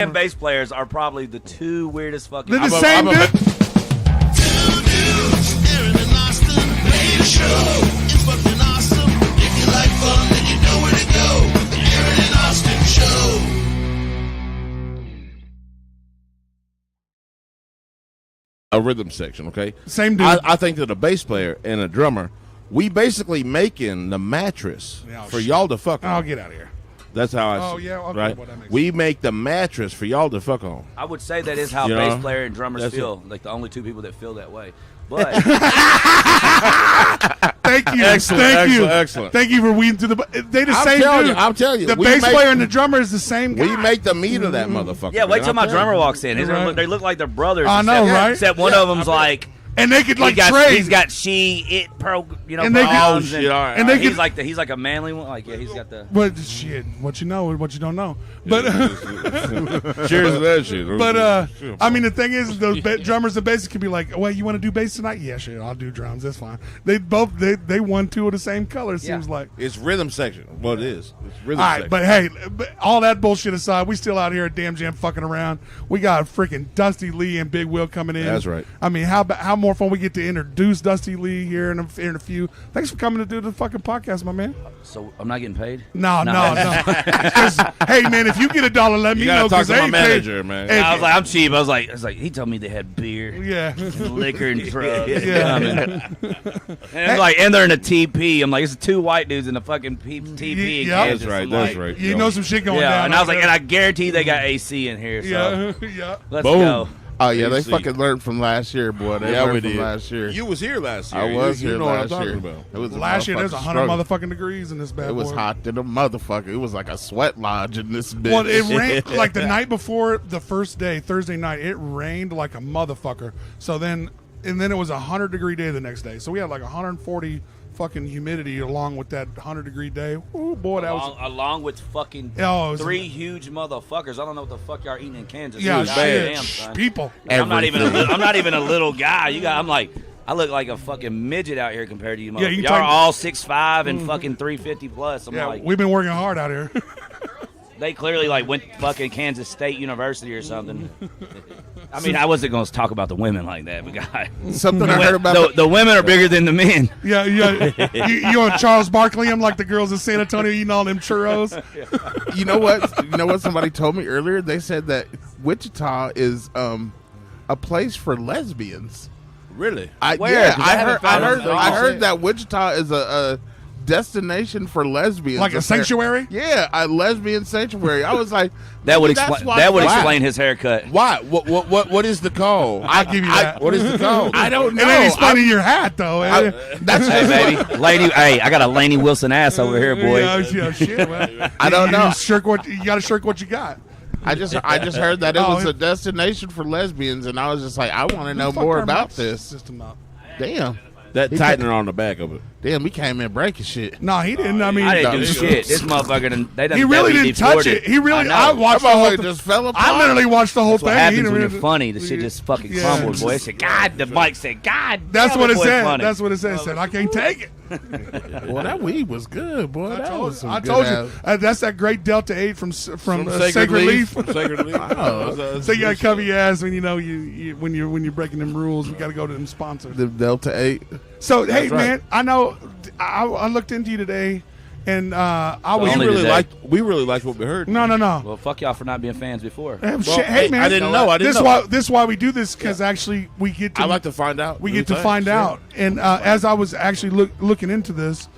and bass players are probably the two weirdest fucking. They're the same dude. Two dudes, Aaron and Austin, play the show. It's fucking awesome. If you like fun, then you know where to go. The Aaron and Austin Show. A rhythm section, okay? Same dude. I think that a bass player and a drummer, we basically making the mattress for y'all to fuck on. I'll get out of here. That's how I see it. Oh, yeah, okay, right? well, that makes We make the mattress for y'all to fuck on. I would say that is how You bass know? player and drummers That's feel. it. Like the only two people that feel that way. But Thank you. Excellent, Thank you. excellent. Thank you for weeding through they the same dude. I'm telling you. The we bass make- player and the drummer is the same guy. We make the meat of that motherfucker. yeah, wait man. till I'm my telling drummer you. walks in. Right. They look like they're brothers. I know, except, right? Except one of them's like. And they could like He's trade. got she, it, pro, you know, And they could- programs, Oh, shit, all right, and they he's could- like he's like a manly one. Like, yeah, he's got the. But shit, what you know, what you don't know. But Cheers to that shit. but I mean, the thing is, those drummers and bassists could be like, "Well, you want to do bass tonight? Yeah, sure, I'll do drums. That's fine." They both they won two of the same color. Seems Yeah. like. It's rhythm section. Well, it is. It's rhythm All right, section. but hey, all that bullshit aside, we still out here at Damn Jam fucking around. We got freaking Dusty Leigh and Big Will coming in. That's right. I mean, how more fun we get to introduce Dusty Leigh here in a few. Thanks for coming to do the fucking podcast, my man. So I'm not getting paid. No. 'Cause, hey man, if you get $1, let me You know. gotta talk 'cause to they my ain't paid. manager, man. Hey, I was like, I'm cheap. I was like, he told me they had beer, yeah. and liquor, and drugs. Yeah. coming. And it's like, and they're in a TP. I'm like, it's two white dudes in a fucking TP. in Yeah. Kansas. That's right. I'm That's like, right. You know some shit going Yeah, down. and I was over like, there. and I guarantee they got AC in here. So yeah. let's Boom. go. Oh yeah, they AC. fucking learned from last year, boy. They Yeah, learned we from did. last year. You was here last year. I was you here know last what I'm year. talking about. It was a Last year, there's motherfucking 100 struggle. motherfucking degrees in this bad It was boy. hot to the motherfucker. It was like a sweat lodge in this bitch. Well, it rained like the night before the first day, Thursday night. It rained like a motherfucker. So then it was a 100-degree day the next day. So we had like 140 fucking humidity along with that 100-degree day. Ooh, boy, that was. Along with fucking Oh, it was- three huge motherfuckers. I don't know what the fuck y'all eating in Kansas. Yeah, It's shit. goddamn, son. People. I'm not even a little guy. I'm like, I look like a fucking midget out here compared to you. Yeah, you y'all are talk- all 6'5" and fucking 350 plus. I'm Yeah, like, we've been working hard out here. they clearly like went to fucking Kansas State University or something. I mean, I wasn't going to talk about the women like that, but God, Something I heard about. the women are bigger than the men. Yeah. You on Charles Barkley? I'm like the girls in San Antonio eating all them churros. You know what? You know what? Somebody told me earlier. They said that Wichita is a place for lesbians. Really? Where? Yeah, 'Cause I haven't found it. I heard that Wichita is a destination for lesbians. Like a sanctuary? Yeah, a lesbian sanctuary. I was like, That would that's explain. why- That would why? explain his haircut. Why? What is the call? I'll give you that. What is the call? I don't know. It ain't explaining your hat though. That's Hey, just baby, lady. Hey, I got a Laney Wilson ass over here, boy. Yeah, shit, man. I don't know. You got to shirk what you got. I just heard that it Oh, was a it- destination for lesbians, and I was just like, I want to know Fuck more our about map this. system up. Damn, That tightener on the back of it. damn, we came in breaking shit. No, he didn't. I mean, I didn't do No, shit. This motherfucker, they done he really didn't touch WD-40'd it. He really. know. I watched the Come on, whole it thing. just fell apart. I literally watched the whole That's thing. what He happens didn't when you're really- funny. The shit just fucking Yeah. crumbles, boy. It said, God, the mic said, God. That's damn, what it boy, said. funny. That's what it said. It said, I can't take it. Well, that weed was good, boy. That was some I good told ass- you. That's that great Delta 8 from Sacred Leaf. From Sacred Leaf. Oh. So you gotta cover your ass when when you're breaking them rules. You gotta go to them sponsors. The Delta 8. So hey right. man, I know I looked into you today, and I was Only today. We really liked what we heard. no. Well, fuck y'all for not being fans before. Hey man, I didn't know. This is why we do this, because actually we get to I like to find out. we new get to things, find yeah. out. And as I was actually looking into this,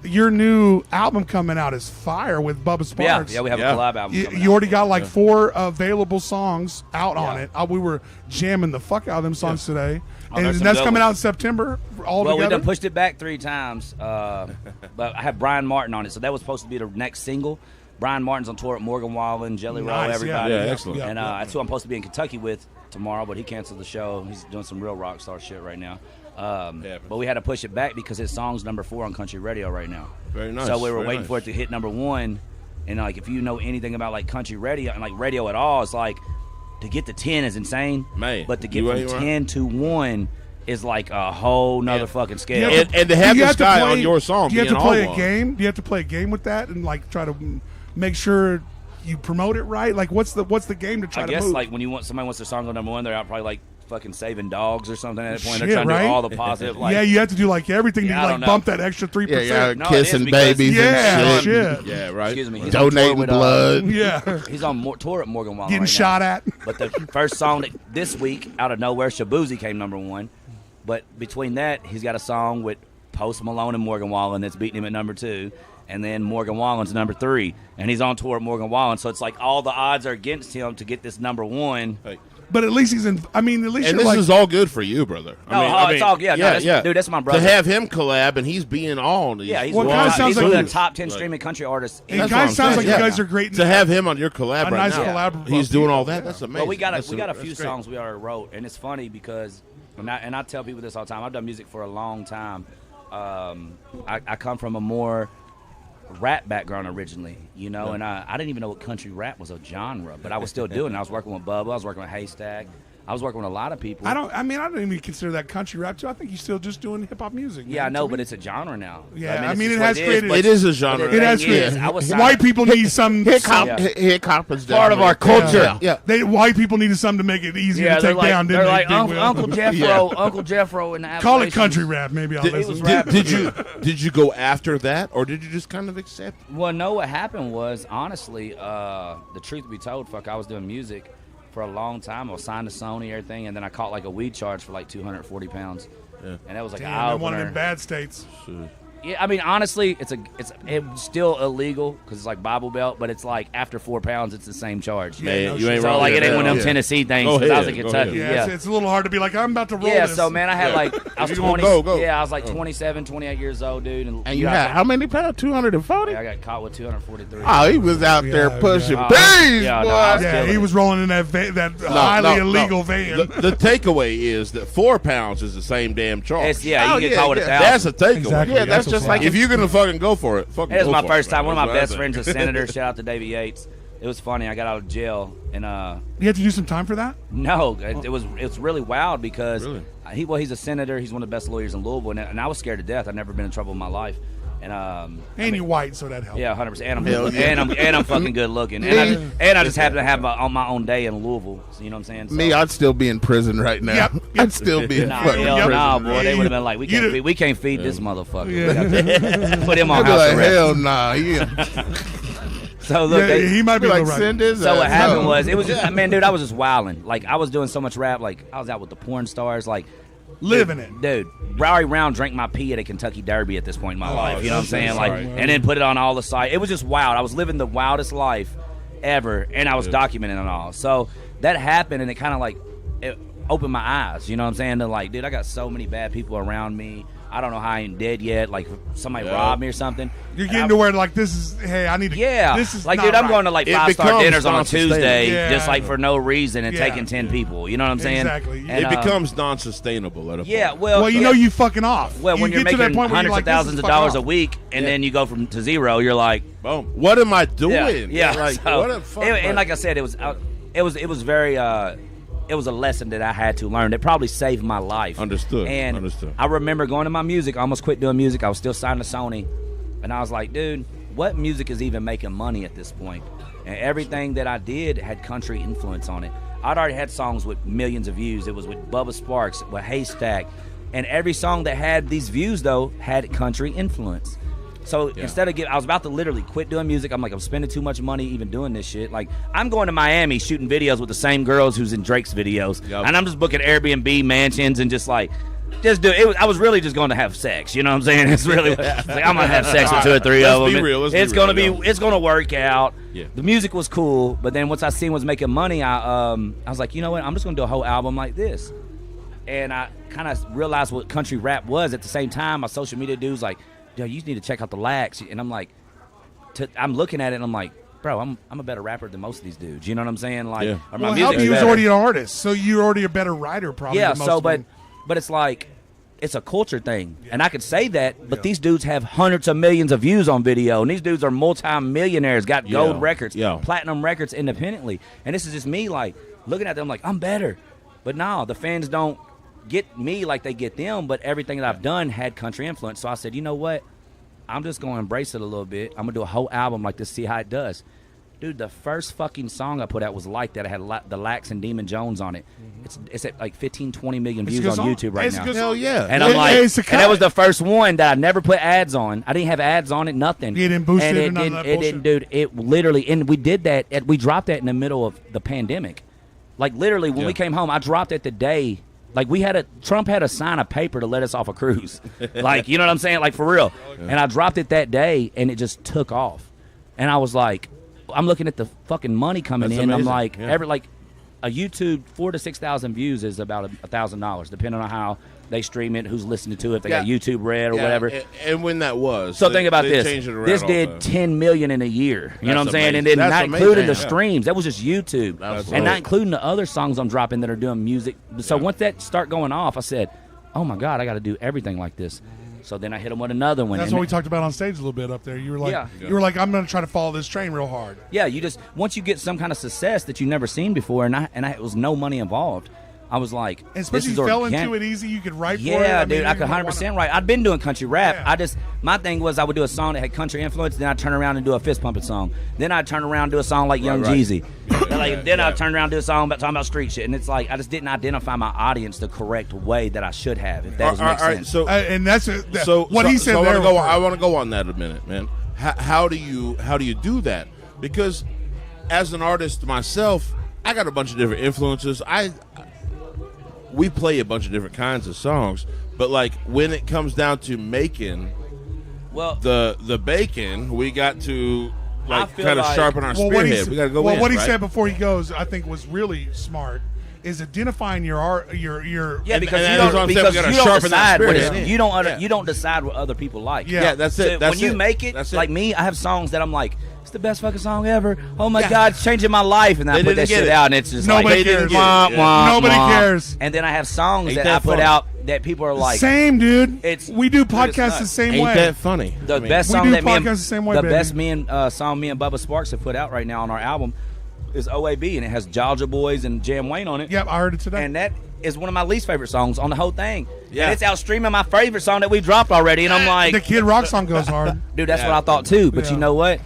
your new album coming out is fire with Bubba Sparks. Yeah, we have Yeah. a collab album. coming You out. already got like 4 available songs out on Yeah. it. We were jamming the fuck out of them songs today, Oh, and there's some that's good coming ones. out in September. All Well, we together. done pushed it back 3 times, but I have Brian Martin on it, so that was supposed to be the next single. Brian Martin's on tour at Morgan Wallen, Jelly Roll, Nice, everybody. Yeah, excellent. And that's who I'm supposed to be in Kentucky with tomorrow, but he canceled the show. He's doing some real rock star shit right now. But we had to push it back because his song's number 4 on country radio right now. Very nice. So we were very waiting nice. for it to hit number 1. And like, if you know anything about like country radio and like radio at all, it's like to get to 10 is insane. Man, but to get you from ain't right. 10 to 1 is like a whole nother fucking scale. Yeah, And to have Do you this to guy play- on your song do you have being to play on a one. game? Do you have to play a game with that and like try to make sure you promote it right? Like, what's the game to try I to guess move? like when somebody wants their song go number one, they're out probably like fucking saving dogs or something at that point. Shit, They're trying to right? do all the positive. Like, yeah, you have to do like everything Yeah, I to don't like know. bump that extra 3%. Yeah, No, it kissing is because- babies Yeah, and shit. shit. Yeah, right. excuse me. He's on tour Donating with, blood. Yeah. He's on tour at Morgan Wallen Getting right shot now. at. But the first song that this week, out of nowhere, Shabuzi came number one. But between that, he's got a song with Post Malone and Morgan Wallen that's beating him at number 2. And then Morgan Wallen's number 3. And he's on tour at Morgan Wallen. So it's like all the odds are against him to get this number 1. Hey. But at least he's in. I mean, at least And you're this like. is all good for you, brother. It's all yeah, no, dude, that's my brother. To have him collab and he's being on. Yeah, he's, Well, one, kinda sounds he's like one you- of the top 10 streaming country artists. It That's guys what I'm sounds like saying. you Yeah. guys are great. To have him on your collab A right nice now, collab he's for doing you. all that. That's amazing. Well, we got a That's few that's great. songs we already wrote, and it's funny because, and I tell people this all the time. I've done music for a long time. I come from a more rap background originally, you know, and I didn't even know what country rap was a genre, but I was still doing it. I was working with Bubba, I was working with Haystack, I was working with a lot of people. I don't even consider that country rap too. I think you're still just doing hip hop music. Yeah, man, I know, to but me. it's a genre now. Yeah, it's I mean, just it what has created- but It is a genre. It has the thing is, created. I was White people need some. Hip hop, Yeah. hip hop is part of our definitely- culture. Yeah. White people needed something to make it easier Yeah, to they're take like, down. they're Didn't like they, Big Uncle, Will? Uncle Jeffro, Uncle Jeffro in the Call it Appalachians. country rap. Maybe I'll listen. Did you go after that, or did you just kind of accept? Well, no, what happened was, honestly, the truth be told, I was doing music for a long time. I was signed to Sony, everything, and then I caught like a weed charge for like 240 pounds. Yeah. And that was like an Damn, eye in one of opener. them bad states. Yeah, I mean, honestly, it's still illegal because it's like Bible Belt, but it's like after 4 pounds, it's the same charge. Yeah, no you ain't shit. So wrong like with it ain't that. one of them Yeah. Tennessee things. Go 'Cause I was in ahead, go Kentucky. ahead. Yeah, it's a little hard to be like, I'm about to roll Yeah, this. so man, I had like I was If you gonna 20. go. Yeah, I was like 27, 28 years old, dude. And you had how many pounds? 240? Yeah, I got caught with 243. Oh, he was out there Yeah, pushing yeah. bees, Yeah, boy. no, I was Yeah, killing he it. was rolling in that highly illegal van. The takeaway is that 4 pounds is the same damn charge. It's, yeah, Oh, you get yeah, caught with yeah. 1,000. That's a takeaway. Exactly. Yeah, that's a just fact. like If you're gonna fucking go for it, fucking It was go my for first it, time. man. One of my That's best what I friends, a think. senator. Shout out to Davey Yates. It was funny. I got out of jail, and You had to do some time for that? no, it's really wild because Really? he's a senator. He's one of the best lawyers in Louisville, and I was scared to death. I've never been in trouble in my life, and And you're white, so that helps. yeah, 100%. And I'm Hell good, yeah. and I'm fucking good looking, and I just happen to have on my own day in Louisville. So you know what I'm saying? So, Me, I'd still be in prison right now. Yep. I'd still be in Nah, fucking hell prison. nah, boy. Yeah, They you- would have been like, we you- can't feed this motherfucker. Yeah. We got to put him I'd on be house like, arrest. hell nah. Yeah. So look, Yeah, he might be Be like, the right. send his So what ass happened home. was, it was just, man, dude, I was just wilding. Like, I was doing so much rap. Like, I was out with the porn stars. Like, Living it. dude, Rory Round drank my pee at a Kentucky Derby at this point in my life. You know what I'm so saying? Like, sorry. and then put it on all the sites. It was just wild. I was living the wildest life ever, and I was documenting it all. So that happened, and it kind of like it opened my eyes. You know what I'm saying? To like, dude, I got so many bad people around me. I don't know how I ain't dead yet. Like, somebody robbed me or something. You're And getting I- to where like this is. Hey, I need to. yeah, This is like, not dude, I'm right. going to like It 5-star becomes dinners on a non-sustainable. Tuesday, Yeah. just like for no reason, and Yeah. taking 10 people. You know what I'm saying? Exactly. And, It becomes non-sustainable at a point. yeah. Well, Well, you know you fucking off. Well, when you you're get to that making point where you're hundreds like, of this is thousands of fucking dollars off. a week, and then you go from to zero, you're like, Boom. What am I doing? yeah. Like, So, what the fuck? and like I said, it was very. It was a lesson that I had to learn that probably saved my life. Understood. And Understood. I remember going to my music. I almost quit doing music. I was still signed to Sony, and I was like, dude, what music is even making money at this point? And everything that I did had country influence on it. I'd already had songs with millions of views. It was with Bubba Sparks, with Haystack, and every song that had these views though had country influence. So instead of I was about to literally quit doing music. I'm like, I'm spending too much money even doing this shit. Like, I'm going to Miami shooting videos with the same girls who's in Drake's videos, Yep. and I'm just booking Airbnb mansions and just like, just do it. I was really just going to have sex. You know what I'm saying? It's really it's like, I'm gonna have sex with 2 or 3 Let's of them. be real, let's be It's gonna real, be it's gonna work out. Yeah. The music was cool, but then once I seen was making money, I was like, you know what? I'm just gonna do a whole album like this. And I kind of realized what country rap was. At the same time, my social media dudes like, yo, you need to check out the Lax. And I'm like, I'm looking at it and I'm like, bro, I'm a better rapper than most of these dudes. You know what I'm saying? Like, Yeah. or my Well, music's help you was better. already an artist, so you're already a better writer, probably. Yeah, than most so of them. but it's like it's a culture thing, and I could say that, but these dudes have hundreds of millions of views on video, and these dudes are multi-millionaires, got gold Yeah, records, yeah. platinum records independently, and this is just me like looking at them like I'm better, but no, the fans don't get me like they get them, but everything that I've done had country influence, so I said, you know what, I'm just going to embrace it a little bit. I'm going to do a whole album like this, see how it does. Dude, the first fucking song I put out was like that. I had the Lax and Demon Jones on it. It's at like 15, 20 million It's a views good on song. YouTube right It's a now. good Hell song. yeah. And I'm Hey, like, it's a and that was cut. the first one that I never put ads on. I didn't have ads on it, nothing. You didn't boost and it or it none of didn't, that it didn't, bullshit? dude. It literally, and we did that. We dropped that in the middle of the pandemic. Like literally, when we came home, I dropped it the day. Like Trump had to sign a paper to let us off a cruise. Like, you know what I'm saying? Like for real. And I dropped it that day, and it just took off. And I was like, I'm looking at the fucking money coming That's in. I'm amazing. like, Yeah. a YouTube 4,000 to 6,000 views is about $1,000, depending on how they stream it, who's listening to it, if they got YouTube Red or whatever. And when that was. So think about they this. changed it around This all did the time. 10 million in a year. You know what I'm That's saying? And amazing. then That's not including the amazing. streams. That was just YouTube. That's And not right. including the other songs I'm dropping that are doing music. So once that start going off, I said, oh my God, I got to do everything like this. So then I hit them with another one. That's and what we talked about on stage a little bit up there. You were like, Yeah. you were like, I'm going to try to follow this train real hard. Yeah, you just once you get some kind of success that you've never seen before, and it was no money involved. I was like, And especially this you is fell organic. into it easy. You could write for it. Yeah, mean, dude, I you could might 100% write. I'd been doing country rap. Yeah. My thing was I would do a song that had country influence, then I'd turn around and do a fist pumping song. Then I'd turn around and do a song like Young right. Jeezy. Then I'd turn around and do a song about talking about street shit. And it's like I just didn't identify my audience the correct way that I should have, if that was makes All right, sense. so And that's what he said so there. I want to go on that a minute, man. How do you do that? Because as an artist myself, I got a bunch of different influences. We play a bunch of different kinds of songs, but like when it comes down to making well, the bacon, we got to I like feel kind of like- sharpen our spearhead. We got to go in, what he right? said before he goes, I think was really smart, is identifying your art, your yeah, because and you that's what don't, I'm saying, because we gotta you don't sharpen that decide what spirit. it's, Yeah. you don't decide what other people like. Yeah. Yeah, that's So it. That's when you it. make it, That's it. like me, I have songs that I'm like, it's the best fucking song ever. Oh my God, it's changing my life. And I They put didn't that get shit it. out, and it's just Nobody like, cares. wah, Yeah. wah, Nobody wah. cares. And then I have songs Ain't that that I put funny? out that people are like, Same, dude. It's- we do it's podcasts not. the same Ain't way. that funny? the I mean, best We song do that me and, podcasts the same way, the baby. best song me and Bubba Sparks have put out right now on our album is OAB, and it has Georgia Boys and Jam Wayne on it. Yep, I heard it today. And that is one of my least favorite songs on the whole thing. Yeah. And it's out streaming my favorite song that we dropped already. And I'm like, the Kid Rock song goes hard. dude, that's Yeah. what I thought too. But Yeah. you know what?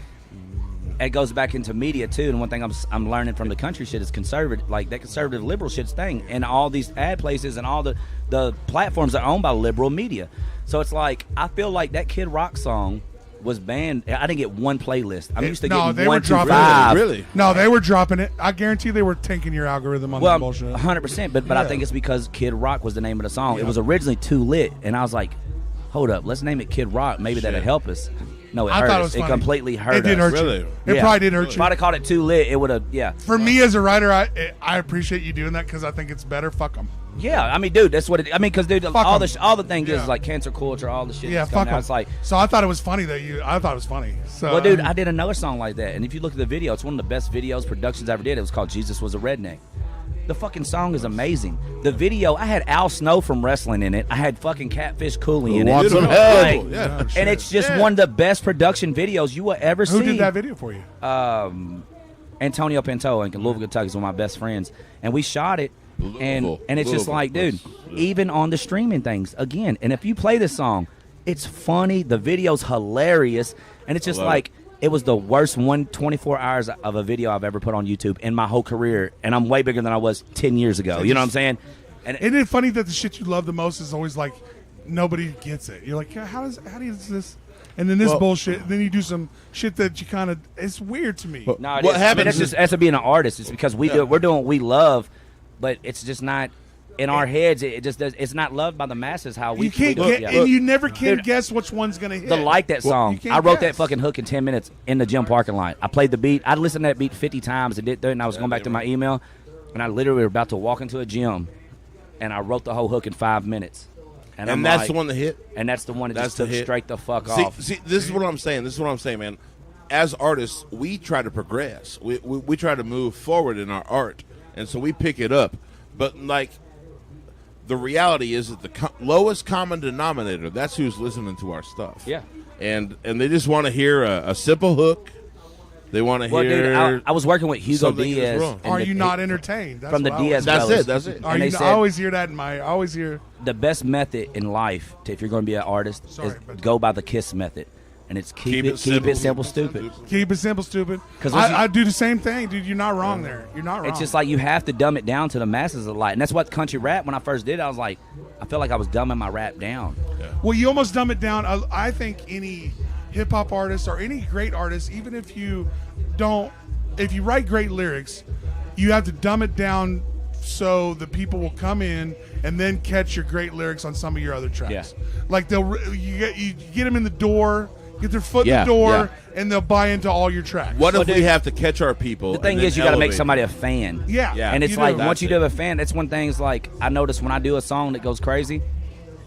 It goes back into media too. And one thing I'm learning from the country shit is conservative, like that conservative liberal shit's thing. And all these ad places and all the platforms are owned by liberal media. So it's like, I feel like that Kid Rock song was banned. I didn't get one playlist. I'm used to No, getting they were 1 to dropping 5. Really? No, they were dropping it. I guarantee they were tanking your algorithm on Well, that bullshit. 100%. But I Yeah. think it's because Kid Rock was the name of the song. Yeah. It was originally Too Lit, and I was like, hold up, let's name it Kid Rock. Maybe that'll help us. No, it I hurt thought it us. was It funny. completely hurt It did us. hurt Really? you. It Yeah. probably did hurt If you. I'd have called it Too Lit, it would have. Yeah. For me as a writer, I appreciate you doing that because I think it's better. Fuck them. Yeah, I mean, dude, that's what it. I mean, because dude, Fuck all 'em. all the thing Yeah. is like cancer culture, all the shit. Yeah, that's fuck coming out. them. It's like, So I thought it was funny that I thought it was funny. So well, dude, I did another song like that, and if you look at the video, it's one of the best productions I ever did. It was called "Jesus Was a Redneck." The fucking song is amazing. The video, I had Al Snow from wrestling in it. I had fucking Catfish Cooley in it. Want some Like, help? Yeah. Oh, shit. and it's just one of the best production videos you will ever see. Who did that video for you? Antonio Pinto in Louisville, Kentucky is one of my best friends, and we shot it. And Louisville. it's just like, dude, That's- even on the streaming things again. And if you play this song, it's funny. The video's hilarious, and it's just love like it was the worst 24 hours of a video I've ever put on YouTube in my whole career, and I'm way bigger than I was 10 years ago. You know what I'm saying? And Isn't it funny that the shit you love the most is always like nobody gets it? You're like, yeah, how does this? And then this Well- bullshit. And then you do some shit that you kind of. It's weird to me. no, it What is. I mean, happens that's is- just as being an artist. It's because we're doing what we love, but it's just not in our heads. It just does. It's not loved by the masses. How we You can't we do get, it. and you never can Dude, guess which one's gonna hit. The like that song. you can't I wrote guess. that fucking hook in 10 minutes in the gym parking lot. I played the beat. I listened to that beat 50 times and did that, and I was going back to my email, and I literally were about to walk into a gym, and I wrote the whole hook in 5 minutes. I'm And that's like- the one that hit. And that's the one that That's just the took hit. straight the fuck See, off. this is what I'm saying. This is what I'm saying, man. As artists, we try to progress. We try to move forward in our art, and so we pick it up. But like, the reality is that the lowest common denominator. That's who's listening to our stuff. Yeah. And they just want to hear a simple hook. They want to Well, hear. dude, I was working with Hugo something is Diaz. wrong. and Are the- you not entertained? That's from the what I always- Diaz That's fellas. it. That's it. Are And you they I said always hear that in my. I always hear. the best method in life if you're going to be an artist Sorry, is but- go by the KISS method. and it's keep it simple, stupid. Keep it simple, stupid. 'Cause I do the same thing, dude. You're not wrong there. You're not wrong. It's just like you have to dumb it down to the masses a lot, and that's what country rap. When I first did it, I was like, I felt like I was dumbing my rap down. Well, you almost dumb it down. I think any hip hop artist or any great artist, even if you write great lyrics, you have to dumb it down so the people will come in and then catch your great lyrics on some of your other tracks. Yeah. Like you get them in the door, get their foot in the door, and they'll buy into all your tracks. What if we have to catch our people? The thing is, you got to make somebody a fan. Yeah. And it's like, once you do do a fan, that's one thing. Is like, I notice when I do a song that goes crazy,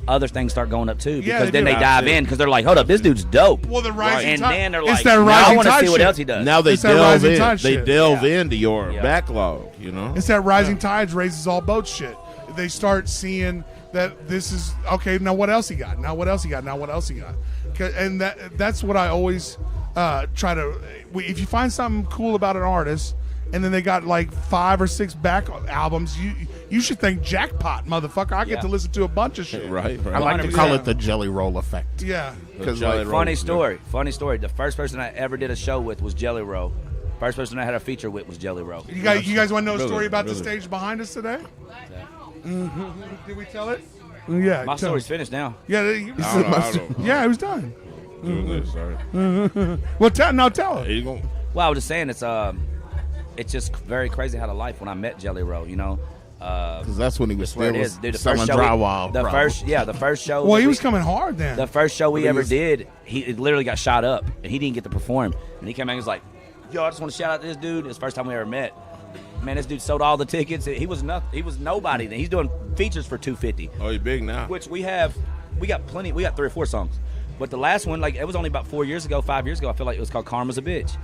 other things start going up too, because then they dive in because they're like, hold up, this dude's dope. Well, the rising tide. And then they're It's like, that now I rising want to tide see what shit. else he does. Now they It's that delve rising in. tide They shit. delve into your Yeah. backlog. You know. It's that rising tides raises all boats shit. They start seeing that this is okay. Now what else he got? Now what else he got? Now what else he got? And that's what I always try to. If you find something cool about an artist, and then they got like 5 or 6 back albums, you should think jackpot, motherfucker. I get to listen to a bunch of shit. Right. I like to call it the jelly roll effect. Yeah. Because Jelly roll. Funny story. The first person I ever did a show with was Jelly Roll. First person I had a feature with was Jelly Roll. You guys want to know a Really, story about really. the stage behind us today? Did we tell it? Yeah. My tell story's it. finished now. Yeah. I don't know. Yeah, it was done. Doing this. Sorry. Well, tell it. Here you go. Well, I was just saying it's just very crazy how the life when I met Jelly Roll, you know. Because that's when he was That's where still it is, dude. The selling first show, drywall. the first show. Well, that he we- was coming hard then. The first show we he ever was- did, he literally got shot up, and he didn't get to perform. And he came out and was like, "Yo, I just want to shout out to this dude. It's the first time we ever met. Man, this dude sold all the tickets. He was nothing. He was nobody. Then he's doing features for $250, Oh, you're big now. which we got plenty. We got 3 or 4 songs, but the last one, like it was only about 5 years ago. I feel like it was called "Karma's a Bitch,"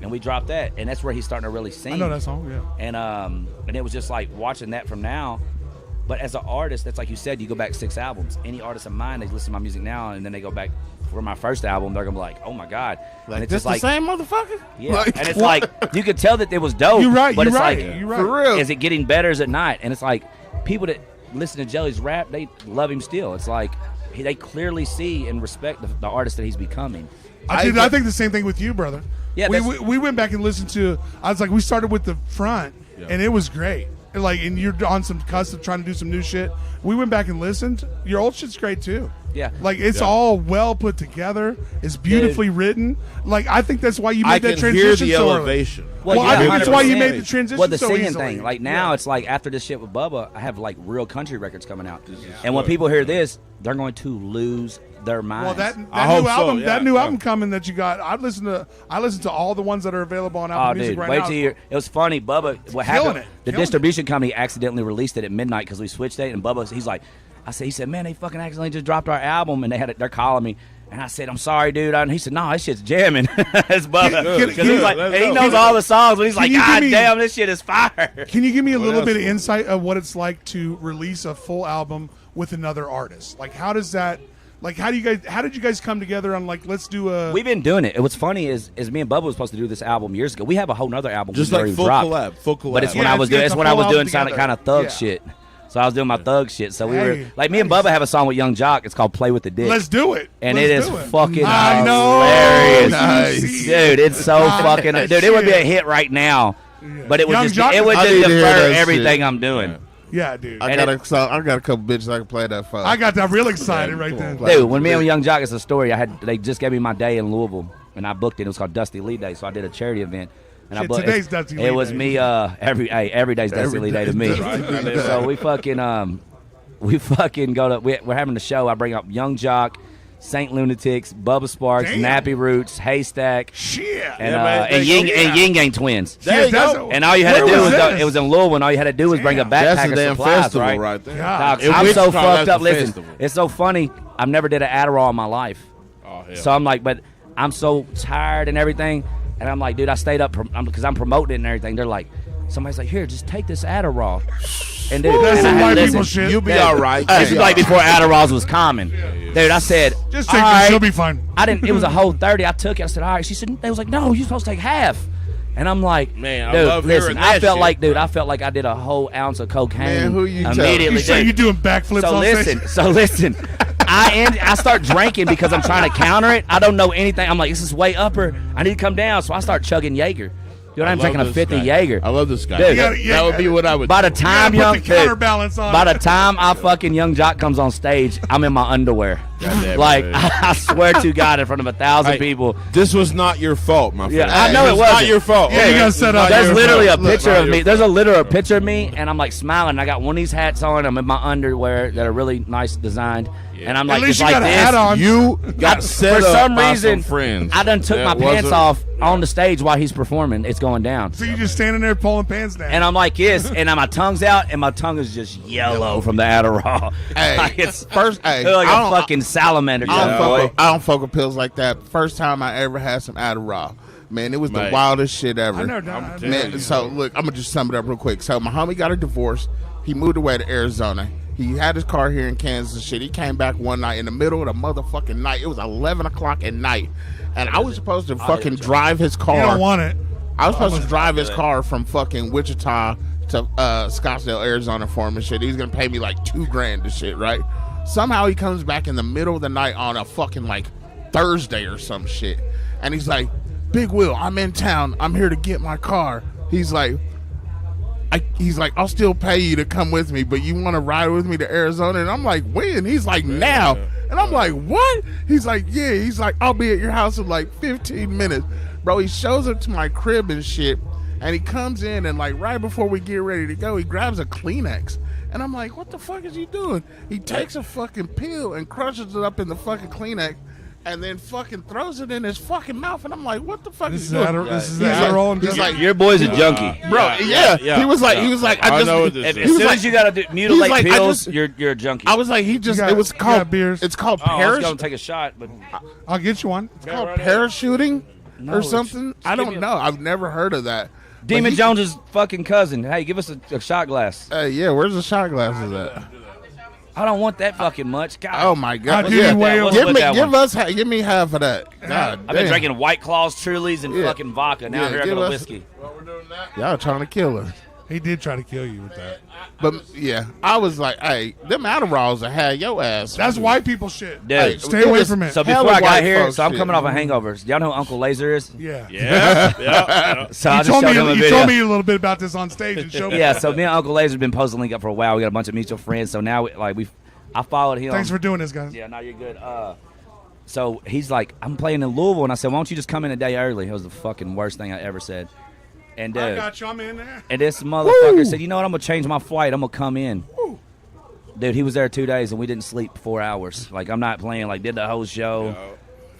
and we dropped that, and that's where he's starting to really sing. I know that song. Yeah. And it was just like watching that from now. But as an artist, that's like you said, you go back 6 albums. Any artist of mine, they listen to my music now, and then they go back for my first album, they're gonna be like, "Oh my god!" Like, and it's this just like, the same motherfucker? yeah. Like, And it's like you could tell that it was dope. You're right. But You're it's right. like, You're right. for real. is it getting better as at night? And it's like people that listen to Jelly's rap, they love him still. It's like they clearly see and respect the artist that he's becoming. I think the same thing with you, brother. Yeah, we went back and listened to. I was like, we started with the front, and it was great. Like, and you're on some custom, trying to do some new shit. We went back and listened. Your old shit's great too. Yeah. Like it's all well put together. It's beautifully written. Like I think that's why you made I that can transition hear the so elevation. Early. Well, yeah, I think that's why you 100%. made the transition Well, the so singing easily. thing, like now, Yeah. it's like after this shit with Bubba, I have like real country records coming out, and when what- people hear this, they're going to lose their minds. Well, I that hope new so, album, yeah, that new yeah. album coming that you got. I listened to all the ones that are available on Oh, Apple Music dude, right wait now. till you. It was funny, Bubba. What Killing happened? it, The killing distribution company accidentally released it at midnight because we switched it, and Bubba, he's like, he said, man, they fucking accidentally just dropped our album, and they're calling me. And I said, I'm sorry, dude. And he said, no, this shit's jamming. It's Bubba. Can- 'Cause can- he's like, let's and he go. knows all the songs, but he's like, you give God me- damn, this shit is fire. Can you give me a little else? bit of insight of what it's like to release a full album with another artist? Like, how does that? Like, how did you guys come together on like, let's do a? We've been doing it. What's funny is me and Bubba was supposed to do this album years ago. We have a whole nother album Just we like already full dropped. collab. But it's when Yeah, I was it's doing a it's when I full was doing album some together. kind of thug Yeah. shit. So I was doing my thug shit. So we were Hey, like me and Bubba have a song with Young Jock. It's called "Play with the Dick." Let's do it. And Let's it is do fucking I know. hilarious. Nice. Dude, it's so fucking dude. It would be a Shit. hit right now, but it would Young just Jock- it would I just need to hear defer that everything shit. I'm doing. Yeah, dude. I I, got a couple bitches I can play that for. got real excited Yeah, right come on, then. play. Dude, when me and Young Jock, it's a story. They just gave me my day in Louisville, and I booked it. It was called Dusty Leigh Day, so I did a charity event. And I Shit, booked today's Dusty Leigh It was Day. me. Every day's Dusty Every Leigh Day to day. me. Right. So we fucking go to. We're having the show. I bring up Young Jock, Saint Lunatics, Bubba Sparks, Damn. Nappy Roots, Haystack, Shit. and Yeah, man, and they Ying go- and Ying Gang twins. There you that's go. a- And all you had to Where do was was this? it was in Louisville. And all you had to do was bring a Damn. backpack That's a of damn supplies, festival right? right there. God. Dog, In I'm so Wichita, fucked that's up. the Listen, festival. it's so funny. I've never did an Adderall in my life. Oh, hell. So I'm like, but I'm so tired and everything. And I'm like, dude, I stayed up because I'm promoting it and everything. They're like, somebody's like, here, just take this Adderall. And dude, That's and some I had white to people listen. shit. You'll be Dude, all right. This was like before Adderalls was common. Dude, I said, Just all take right. this. You'll be fine. I didn't. It was a whole 30. I took it. I said, all right. She said, they was like, no, you're supposed to take half. And I'm like, Man, I dude, love listen. hearing I that felt shit, like, dude, bro. I felt like I did a whole ounce of cocaine Man, who you telling? immediately. You say dude. you doing backflips So on listen, stage? so listen. I start drinking because I'm trying to counter it. I don't know anything. I'm like, this is way upper. I need to come down. So I start chugging Jaeger. Dude, I'm drinking a 50 Jaeger. I love this guy. Dude, that would be what I would. By the time put young the counterbalance on. by the time I fucking Young Jock comes on stage, I'm in my underwear. Goddamn Like it. I swear to God, in front of 1,000 Hey, people. This was not your fault, my friend. Yeah, I know it was wasn't. not your fault. Yeah, you gotta set up. There's your literally a phone. picture not of your me. There's a literal picture of me, and I'm like smiling. I got one of these hats on. I'm in my underwear that are really nice designed, and I'm like, At least just you like got a this. hat on. You got set For up some by reason, some friends. I done took That my pants wasn't- off on the stage while he's performing. It's going down. So you're just standing there pulling pants down. And I'm like this, and my tongue's out, and my tongue is just yellow from the Adderall. Hey, Like it's first, hey, like I a don't- fucking salamander. I don't fuck with pills like that. First time I ever had some Adderall, man, it was the Mate. wildest shit ever. I never done that. Man, so look, I'm gonna just sum it up real quick. So my homie got a divorce. He moved away to Arizona. He had his car here in Kansas and shit. He came back one night in the middle of the motherfucking night. It was 11 o'clock at night, and I was supposed to fucking drive his car. You don't want it. I was supposed to drive his car from fucking Wichita to Scottsdale, Arizona for him and shit. He's gonna pay me like $2,000 and shit, right? Somehow he comes back in the middle of the night on a fucking like Thursday or some shit, and he's like, "Big Will, I'm in town. I'm here to get my car." He's like, I'll still pay you to come with me, but you want to ride with me to Arizona? And I'm like, when? He's like, now. And I'm like, what? He's like, yeah. He's like, I'll be at your house in like 15 minutes. Bro, he shows up to my crib and shit, and he comes in, and like right before we get ready to go, he grabs a Kleenex. And I'm like, what the fuck is he doing? He takes a fucking pill and crushes it up in the fucking Kleenex, and then fucking throws it in his fucking mouth. And I'm like, what the fuck This is is he doing? Adderall. This is He's like- Adderall and he's just like, Your boy's a junkie. bro, yeah. He was like, I know what this As is. soon as you gotta mutilate like, I pills, just- you're a junkie. I was like, he just, You got- it was you called got beers? It's called I was gonna parachuting. take a shot, but I'll get you one. It's called parachuting No, or it's- something. I give don't me a- know. I've never heard of that. But Demon he- Jones's fucking cousin. Hey, give us a shot glass. Yeah, where's the shot glasses at? I don't want that fucking much. God, Oh my god! I'll give you way over. Give me half of that. God I've been damn. drinking White Claws, Trulies, and Yeah. fucking vodka. Now Yeah, here I give got a us- whiskey. Y'all trying to kill us. He did try to kill you with that. But yeah, I was like, hey, them Adderalls that had your ass. That's white people shit. Dude, Hey, Stay away it was from it. so hella before I got white here, folks so I'm shit. coming off of hangovers. Y'all know who Uncle Laser is? Yeah. Yeah. So I You just told showed him a me. You video. told me a little bit about this on stage and showed me. Yeah, so me and Uncle Laser have been posting link up for a while. We got a bunch of mutual friends. So now, I followed him. Thanks for doing this, guys. Yeah, no, you're good. So he's like, I'm playing in Louisville, and I said, why don't you just come in a day early? It was the fucking worst thing I ever said. And I got you. I'm in there. and this motherfucker said, you know what? I'm gonna change my flight. I'm gonna come in. Woo. Dude, he was there 2 days, and we didn't sleep 4 hours. Like, I'm not playing. Like, did the whole show.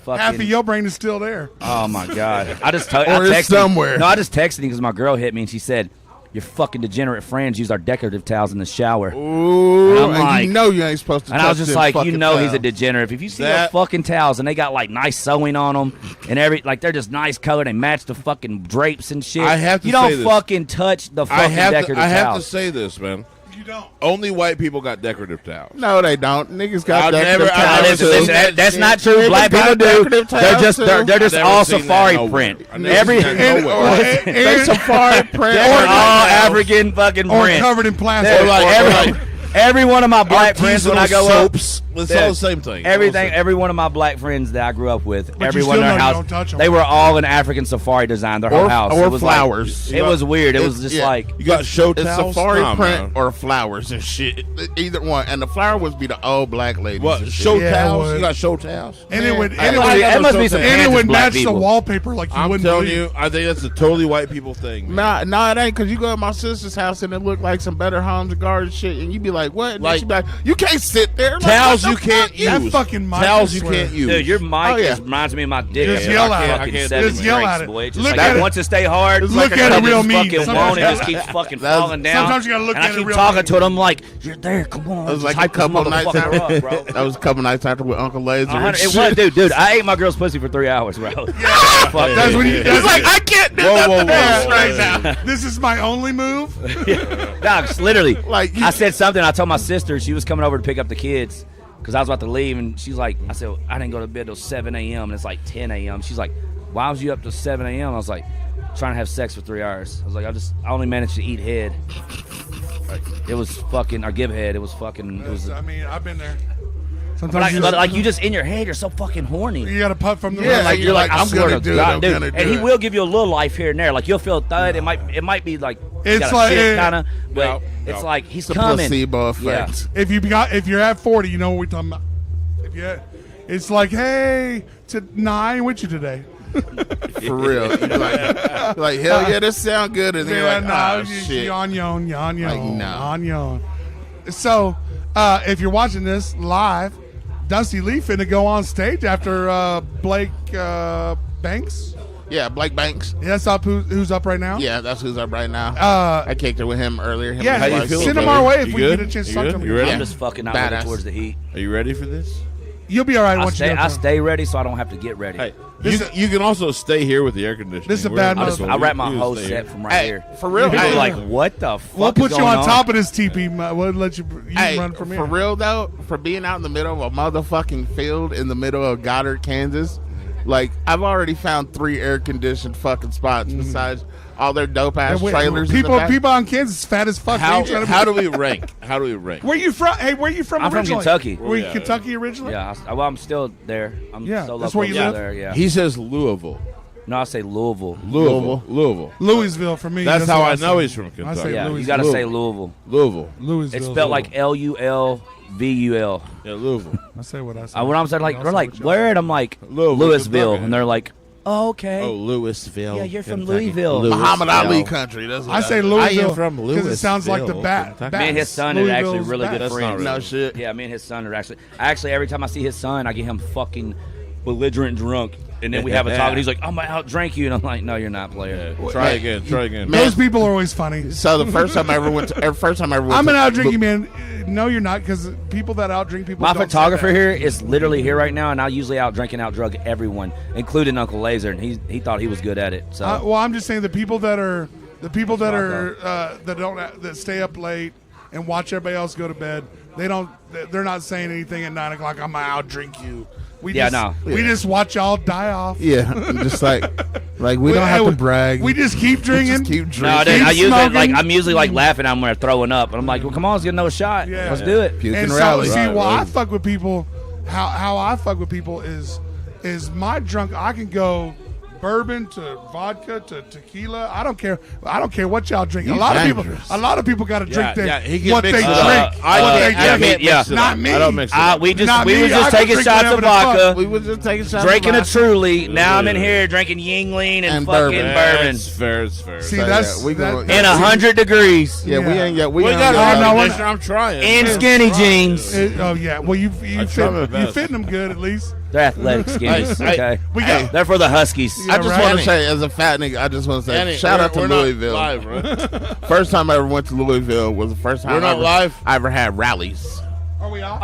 Fucking, Half of your brain is still there. oh my god! I just I Or it's texted him. somewhere. No, I just texted him because my girl hit me, and she said, your fucking degenerate friends use our decorative towels in the shower. Ooh, And I'm and like- you know you ain't supposed to. And I was touch just them like, you fucking know he's a towels. degenerate. If you see That- the fucking towels and they got like nice sewing on them and they're just nice color, they match the fucking drapes and shit. I have to you don't say this. fucking touch the fucking decorative I have to towels. say this, man. You don't. Only white people got decorative towels. No, they don't. Niggas got I've decorative never- towels. I've Listen, never too. seen listen, that's shit. not true. Niggas Black got people do. decorative They're towels, just too. they're just I've never all seen that safari nowhere. print. I've never Every seen that nowhere. They safari print. they're all African fucking Or print. covered in plastic. They're like- every one of my black friends when I Artisanal go up. soaps. It's all the same thing. Everything, every one of my black friends that I grew up with, you everyone in still their know you house, don't touch 'em. they were all in African safari design. Their whole house, or it was flowers. Like, it was weird. It was It's- just yeah. like You got show It's towels? safari Nah, print man. or flowers and shit. Either one. And the flower would be the old black ladies. What? and shit. Show Yeah, it towels? would. You got show towels? And it would. Man, And it That would. must be- that must be some And it Kansas would black match the people. wallpaper like you I'm wouldn't telling believe. you, I think that's a totally white people thing. Man. Nah, it ain't, because you go to my sister's house and it look like some Better Homes and Gardens shit, and you be like, what? And Like- she be like, you can't sit there. Like, Towels what you the can't fuck? use. That fucking mic, Towels I you swear. can't use. Dude, your mic Oh, yeah. reminds me of my dick. Just after yell I at it. fucking Just 7 yell drinks, at it. boy. It's Look just like at it it. wants to stay hard. Look like at it real mean. Fucking Sometimes won't, you it just gotta- keeps fucking That's- falling down. sometimes you gotta look and at I it keep real talking mean. to them like, you're there, come on. It was like a hype this couple nights motherfucker after. up, bro. That was a couple nights after with Uncle Laser. and It shit. was, dude. I ate my girl's pussy for 3 hours, bro. Fuck That's when you. He's That's like, I can't do Whoa, nothing whoa, whoa, else whoa. right now. This is my only move. Docs, literally. Like, you- I said something. I told my sister she was coming over to pick up the kids because I was about to leave, and she's like, I said I didn't go to bed till 7 a.m. and it's like 10 a.m. She's like, why was you up till 7 a.m.? I was like, trying to have sex for 3 hours. I was like, I only managed to eat head. It was fucking or give head. It was fucking. It was. I mean, I've been there. Sometimes But like you just in your head, you're so fucking horny. you got to putt from the Yeah, wrist. like, You're like, I I'm swear gonna to do it, God, I'm dude. gonna do And he it. will give you a little life here and there. Like you'll feel thud. It might be like It's like- kind of, but No, it's no. like he's It's a coming. placebo Yeah. effect. If you're at 40, you know what we're talking about. It's like, hey, with you today. For real. You're like, hell yeah, this sound good. And then you're like, oh, shit. Yawn. Like, no. Yawn. So, if you're watching this live, Dusty Leigh finna go on stage after Blake Banks. Yeah, Blake Banks. Yeah, that's up. Who's up right now? Yeah, that's who's up right now. Uh, I kicked it with him earlier. Him yeah, and his you wife. feel, send him brother? our way if You we good? get a chance to You talk good? to him. You ready? I'm just fucking out Badass. looking towards the heat. Are you ready for this? You'll be all right I once you stay, get I done. stay ready so I don't have to get ready. Hey, This you can also stay here with the air conditioning. This is a We're bad not- motherfucker. I wrap my You whole stay set here. from right Hey, here. for real. People Hey, are like, what the fuck? We'll put is you going on top of this teepee. We'll let you Hey, run from here. for real though, for being out in the middle of a motherfucking field in the middle of Goddard, Kansas, like I've already found 3 air conditioned fucking spots besides all their dope ass trailers. in the back. People on Kansas fat as fuck. They ain't trying to How do we rank? How do we rank? Where you from? Hey, where you from I'm from originally? Kentucky. Were you Yeah. Kentucky originally? Yeah, I'm still there. I'm Yeah, so that's local where you still live? there. Yeah. He says Louisville. No, I say Louisville. Louisville. Louisville for me. That's how what I know say. he's from I Kentucky. say Yeah, you Louisville. got to say Louisville. Louisville. Louisville. It's spelled like Lulvul. Yeah, Louisville. I say what I say. When I'm saying like, I'll they're say like, what y'all where? And I'm like, Louisville, Louisville, Kentucky. and they're like, oh, okay. Oh, Louisville. Yeah, you're from Kentucky. Louisville. Muhammad Louisville. Ali country. That's what I say I Louisville am from because it sounds like the Louisville, bat. Kentucky. Me and his son are actually really good That's not friends. really- No shit. Yeah, me and his son are actually every time I see his son, I get him fucking belligerent drunk, and then we have a talk, and he's like, I'm gonna out drink you, and I'm like, no, you're not, player. Yeah, try again. Try again. Man. Those people are always funny. So the first time I ever went to, I'm gonna outdrink you, man. No, you're not, because people that outdrink people. My don't say photographer that. here is literally here right now, and I usually out drink and out drug everyone, including Uncle Laser, and he thought he was good at it. So Well, I'm just saying the people that that stay up late and watch everybody else go to bed. They're not saying anything at 9 o'clock. I'm gonna outdrink you. We just watch y'all die off. Yeah, just like we don't have to brag. We just keep drinking. Just keep drinking. no, dude, smoking. I'm usually like laughing. I'm when I'm throwing up, and I'm like, well, come on, let's get another shot. Yeah. Let's do it. Puke And and so, rally. see, Right, well, I right. fuck with people. How I fuck with people is my drunk. I can go bourbon to vodka to tequila. I don't care. I don't care what y'all drink. He's A lot dangerous. of people got to drink he can what mix they it drink. up. What they I drink. mean, yeah. Not me. I don't mix it up. We Not was me. just I can taking drink shots whatever of the fuck. vodka, We was just taking shots. drinking a of vodka. Truly. Now I'm in here drinking Yingling and And fucking bourbon. bourbon. It's fair. It's fair. See, So, that's yeah, we that- go- In 100 degrees. Yeah, we Yeah. ain't got. we ain't got got- no, a no, conditioner. I'm trying. In Yeah. skinny jeans. Oh yeah. Well, you I try my you best. fitting them good at least. They're athletic skinnies. Hey, Okay. We got. They're for the Huskies. Yeah, I just right. want to say, as a fat nigga, I just want to say, Danny, shout out to we're not Louisville. Live, right? First time I ever went to Louisville was the first time We're not live. I ever had rallies. Are we off?